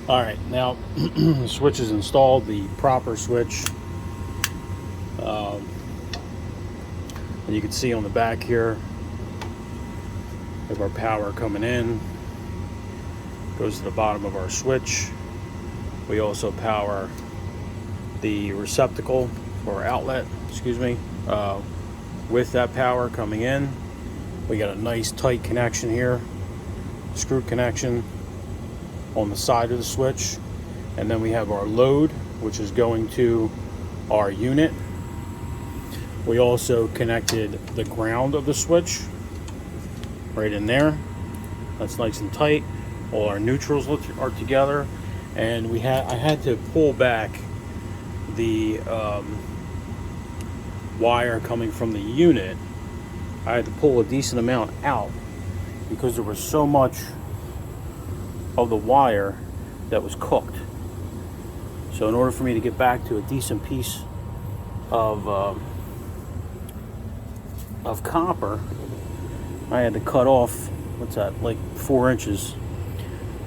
All right, now the switch is installed, the proper switch. And you can see on the back here, we have our power coming in, goes to the bottom of our switch. We also power the receptacle or outlet, with that power coming in. We got a nice tight connection here, screw connection on the side of the switch. And then we have our load, which is going to our unit. We also connected the ground of the switch right in there. That's nice and tight. All our neutrals are together. And I had to pull back the wire coming from the unit. I had to pull a decent amount out because there was so much of the wire that was cooked. So in order for me to get back to a decent piece of copper, I had to cut off, like 4 inches,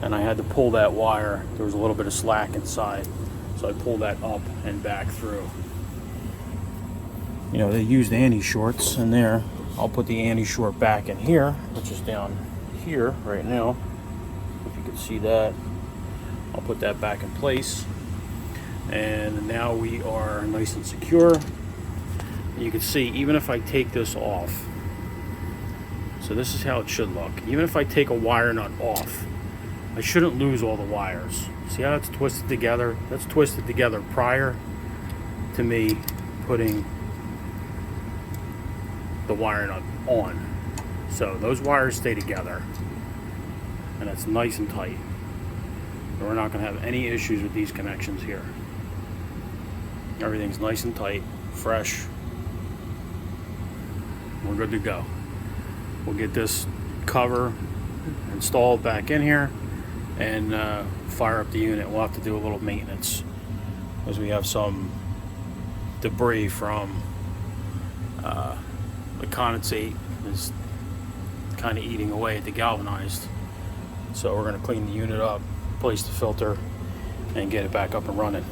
and I had to pull that wire. There was a little bit of slack inside, so I pulled that up and back through. You know, they used anti-shorts in there. I'll put the anti-short back in here, which is down here right now. If you can see that, I'll put that back in place. And now we are nice and secure. You can see, even if I take this off, so this is how it should look. Even if I take a wire nut off, I shouldn't lose all the wires. See how that's twisted together? That's twisted together prior to me putting the wire nut on. So those wires stay together, and it's nice and tight. And we're not going to have any issues with these connections here. Everything's nice and tight, fresh. We're good to go. We'll get this cover installed back in here and fire up the unit. We'll have to do a little maintenance as we have some debris from the condensate is kind of eating away at the galvanized. So we're going to clean the unit up, replace the filter, and get it back up and running.